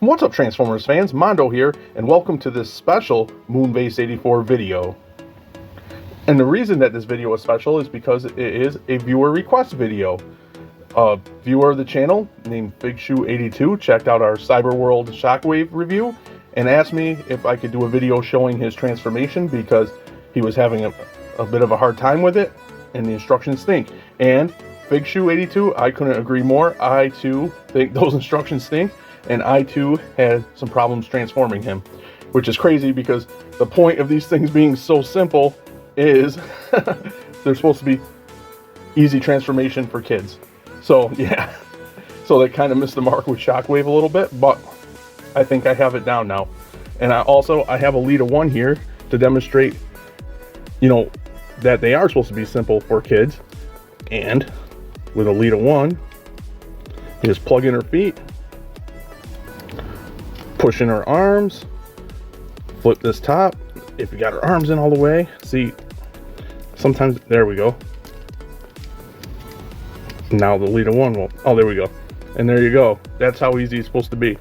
What's up, Transformers fans? Mondo here, and welcome to this special Moonbase 84 video. And the reason that this video is special is because it is a viewer request video. A viewer of the channel named BigShoe82 checked out our Cyberworld Shockwave review and asked me if I could do a video showing his transformation because he was having a bit of a hard time with it and the instructions stink. And BigShoe82, I couldn't agree more. I too think those instructions stink. And I too had some problems transforming him, which is crazy because the point of these things being so simple is they're supposed to be easy transformation for kids. So yeah, so they kind of missed the mark with Shockwave a little bit, but I think I have it down now. And I have a Lita 1 here to demonstrate, that they are supposed to be simple for kids. And with a Lita 1, you just plug in her feet, push in her arms, flip this top. If you got her arms in all the way, see, sometimes, there we go. Now the Lita 1 won't, oh, there we go. And there you go. That's how easy it's supposed to be.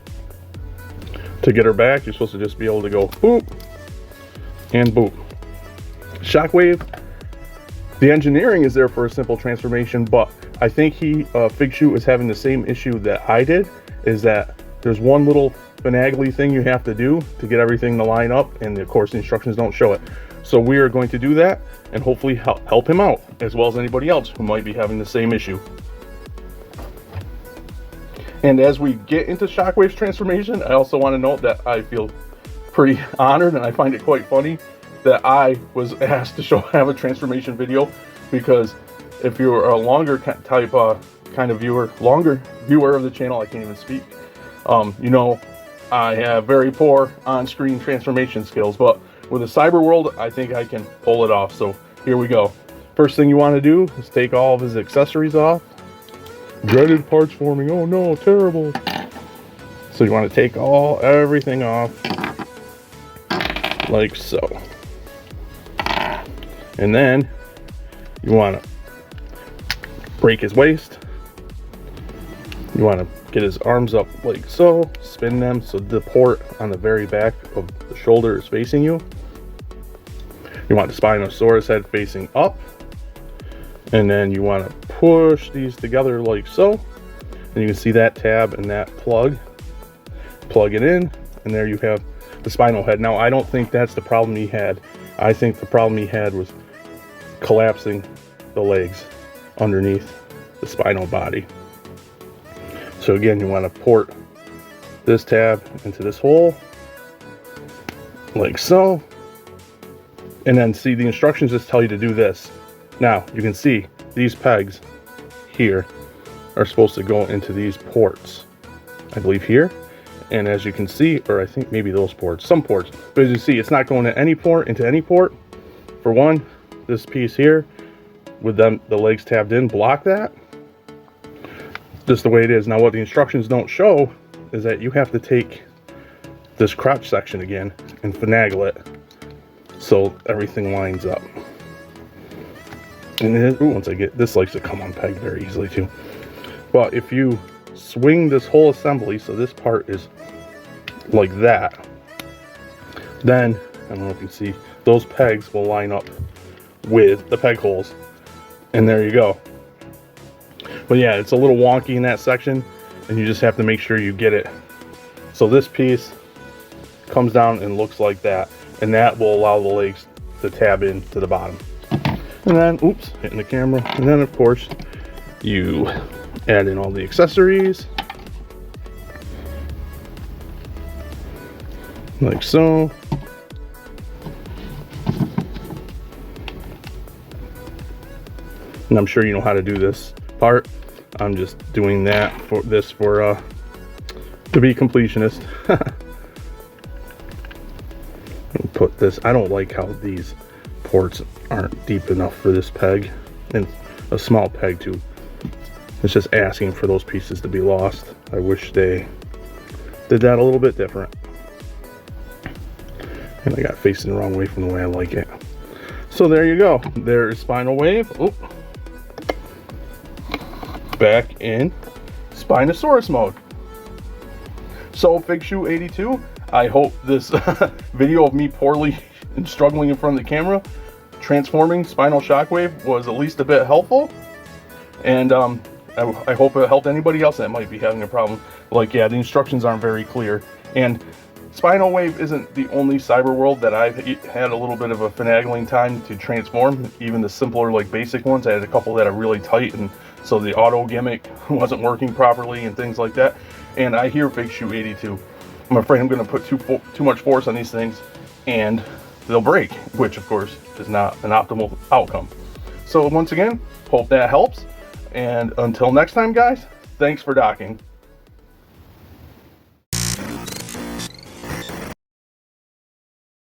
To get her back, you're supposed to just be able to go boop and boop. Shockwave, the engineering is there for a simple transformation, but I think BigShoe is having the same issue that I did, is that there's one little finagly thing you have to do to get everything to line up, and of course the instructions don't show it. So we are going to do that and hopefully help him out, as well as anybody else who might be having the same issue. And as we get into Shockwave's transformation, I also want to note that I feel pretty honored, and I find it quite funny that I was asked to have a transformation video, because if you're a longer type kind of viewer, longer viewer of the channel, I can't even speak, I have very poor on-screen transformation skills, but with a Cyberworld, I think I can pull it off. So here we go. First thing you want to do is take all of his accessories off. Dreaded parts forming, oh no, terrible. So you want to take everything off, like so. And then you want to break his waist. You want to get his arms up like so, spin them so the port on the very back of the shoulder is facing you. You want the Spinosaurus head facing up, and then you want to push these together like so, and you can see that tab and that plug it in, and there you have the spinal head. Now I don't think that's the problem he had. I think the problem he had was collapsing the legs underneath the spinal body. So again, you want to port this tab into this hole, like so. And then see, the instructions just tell you to do this. Now, you can see these pegs here are supposed to go into these ports. I believe here. And as you can see, or I think maybe those ports, some ports. But as you see, it's not going to any port, into any port. For one, this piece here, with the legs tabbed in, block that. Just the way it is. Now what the instructions don't show is that you have to take this crotch section again and finagle it so everything lines up. And once I get this, likes to come unpegged very easily too. But if you swing this whole assembly so this part is like that, then I don't know if you can see, those pegs will line up with the peg holes, and there you go. But yeah, it's a little wonky in that section, and you just have to make sure you get it. So this piece comes down and looks like that, and that will allow the legs to tab in to the bottom. And then, oops, hitting the camera. And then of course, you add in all the accessories. Like so. And I'm sure you know how to do this part. I'm just doing that to be completionist. Put this, I don't like how these ports aren't deep enough for this peg, and a small peg too. It's just asking for those pieces to be lost. I wish they did that a little bit different. And I got facing the wrong way from the way I like it. So there you go. There's Spinal Wave. Oh. Back in Spinosaurus mode. So FigShoe82, I hope this video of me poorly and struggling in front of the camera transforming Spinal Shockwave was at least a bit helpful, and I hope it helped anybody else that might be having a problem. Like, yeah, the instructions aren't very clear, and Spinal Wave isn't the only Cyberworld that I've had a little bit of a finagling time to transform. Even the simpler, like, basic ones, I had a couple that are really tight, and so the auto gimmick wasn't working properly and things like that. And I hear FigShoe82. I'm afraid I'm going to put too much force on these things and they'll break, which of course is not an optimal outcome. So once again, hope that helps. And until next time, guys, thanks for docking.